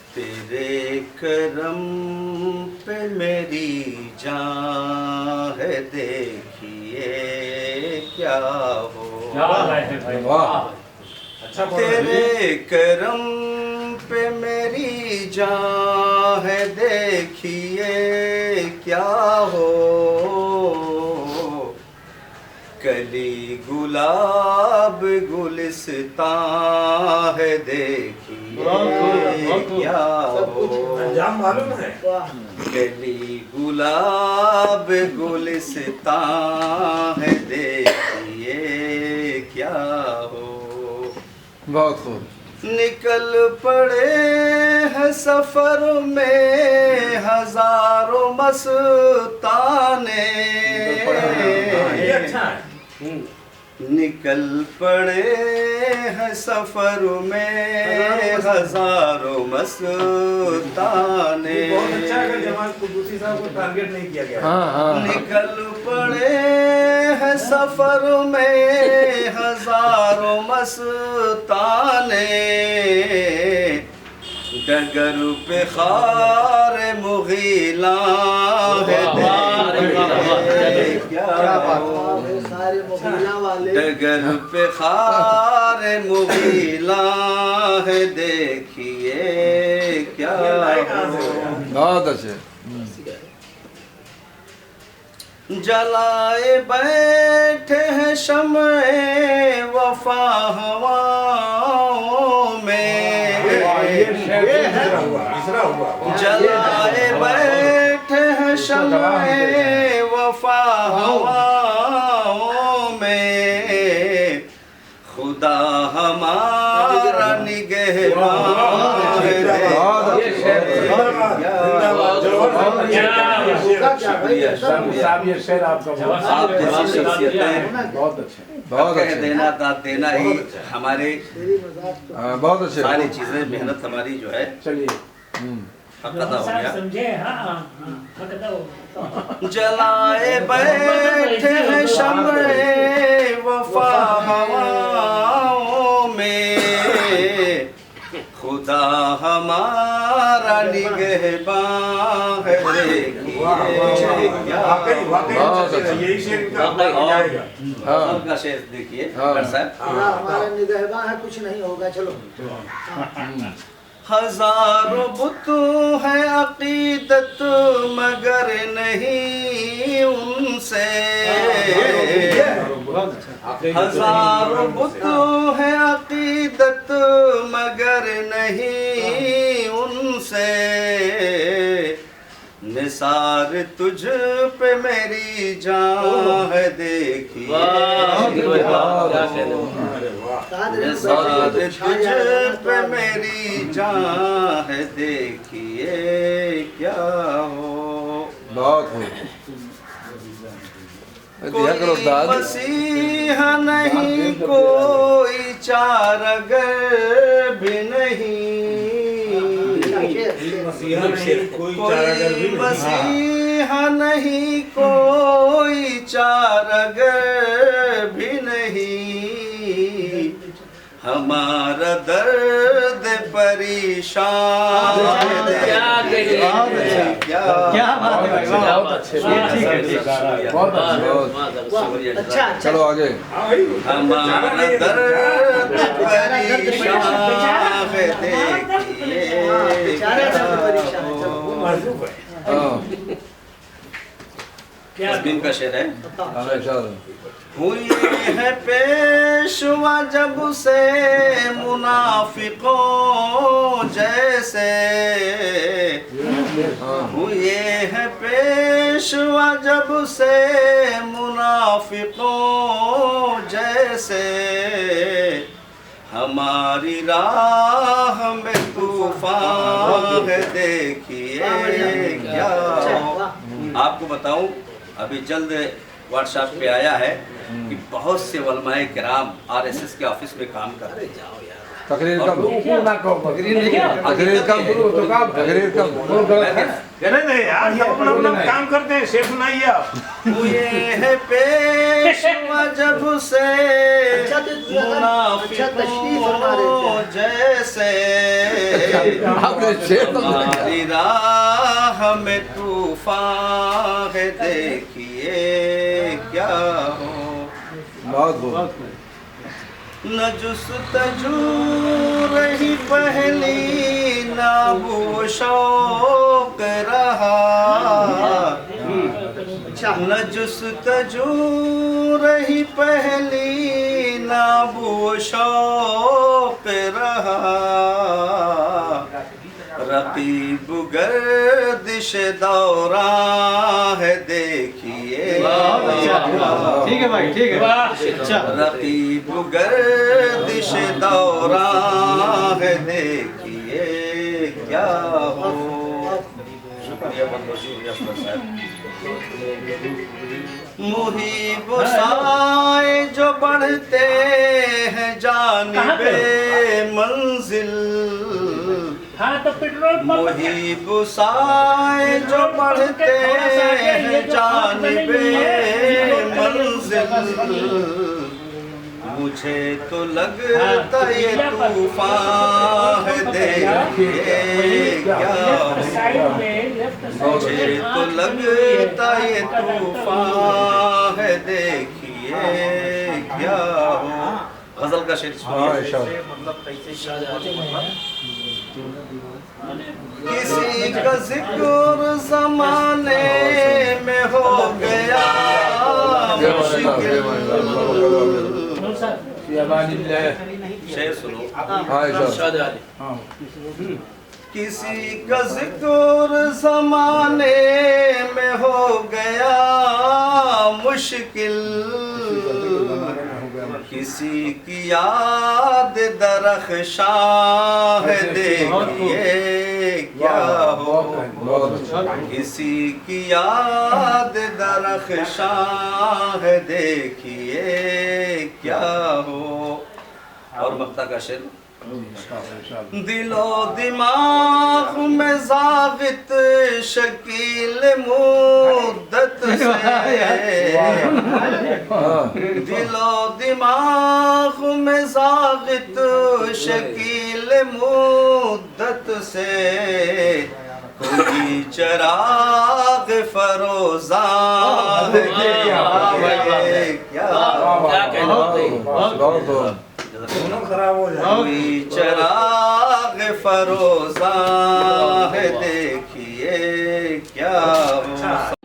तेरे करम पे मेरी जान है, देखिए क्या हो। अच्छा तेरे करम पे मेरी जान है, देखिए क्या हो। कली गुलाब गुलिस्तां है, देखिए क्या हो। अंजाम मालूम है। कली गुलाब गुलिस्तां है, देखिए क्या हो। बहुत खूब। निकल पड़े हैं सफर में हजारों मस्ताने, ये अच्छा है। निकल पड़े हैं सफर में हजारों मस्ताने। बहुत अच्छा है अगर जमाल कुद्दूसी साहब को टारगेट नहीं किया गया। हाँ। निकल पड़े हैं सफर में हजारों मस्ताने, डगर पे खार मुगीला है, क्या हो। डगर पे खार मुगीला है, देखिए क्या हो। बहुत अच्छे। जलाए बैठे हैं शम्ए वफा हवाओं में, जलाए बैठे हैं शम्ए वफा हवाओं में, खुदा हमारा निगहबान है। साहब ये शेर आपका आप जैसी शख्सियतें बहुत अच्छे। बहुत कह अच्छे। देना दाद देना ही हमारे बहुत अच्छे। सारी चीजें मेहनत हमारी जो है चलिए हक अदा हो गया। समझे। हाँ हक अदा हो। जलाए बैठे हैं शम्ए वफा हवाओं में, खुदा हमारा निगहबान है, देखिए क्या हो। यही शेर का गजल का शेर देखिए साहब। हमारा निगहबान है, कुछ नहीं होगा। चलो। हजारों बुत है अकीदत मगर नहीं उनसे, हजारों बुत है अकीदत मगर नहीं उनसे, निसार तुझ पे मेरी जान है, देखिए निसार तुझ पे मेरी जान है, देखिए क्या हो। बहुत खूब। दिया करो कोई दाद। मसीहा नहीं कोई चारगर भी नहीं, कोई मसीहा नहीं कोई चारगर भी नहीं, हमारा दर्द परेशान क्या बात है। बहुत अच्छे। बहुत अच्छा। चलो आगे। हमारा दर्द परेशान है, देखिए हाँ। दिन का शेर है। हमेशा। हुए है पेशवा जब से मुनाफिकों जैसे, हुए है पेशवा जब से मुनाफिकों जैसे, हमारी राह में तूफान है, देखिए क्या हो। आपको बताऊं अभी जल्द व्हाट्सएप पे आया है कि बहुत से उलमाए किराम आरएसएस के ऑफिस में काम कर रहे हैं। तकरीर कम ऊपर ना कहो तकरीर कम तो काम तकरीर कम वो गलत है नहीं नहीं यार सब अपना अपना काम करते हैं शेफ नहीं है आप हुए है पेशवा जब से अच्छा तो अच्छा तशरीफ फरमा देते हैं। जैसे आपने शेर तो हमारी राह में तूफान है, देखिए क्या हो। बहुत बहुत न जुस्तजू रही पहली, ना वो शौक रहा। न जुस्तजू रही पहली, ना वो शौक रहा। रकीब गर्दिश दौरान है, देखिए ठीक है भाई ठीक है। अच्छा रकीब गर्दिश दौरान है, देखिए क्या हो। शुक्रिया बहुत शुक्रिया साहब। मुहीब साए जो बढ़ते हैं जानिबे मंजिल। हाँ तो पेट्रोल पंप मुहीब साए जो बढ़ते हैं जानिबे मंजिल। मुझे तो लगता ये तूफान है, देखिए क्या हो। साइड में लेफ्ट मुझे तो लगता ये तूफान है, देखिए क्या हो। गजल का शेर हाँ सुनिए। इंशाल्लाह किसी का जिक्र जमाने में हो गया मुश्किल। शेर सुनो। हाँ इंशाल्लाह हाँ किसी का जिक्र जमाने में हो गया मुश्किल। किसी की याद दरख्शां है, देखिए क्या हो। बहुत अच्छा किसी की याद दरख्शां है, देखिए क्या हो। और मक्ता का शेर। दिलो दिमाग में जागित शकील मुद्दत से। दिलो दिमाग में जागित शकील मुद्दत से। कोई चिराग फरोज़ा है, क्या बहुत दोनों खराब हो जाए कोई चिराग फरोज़ा है, देखिए क्या हो।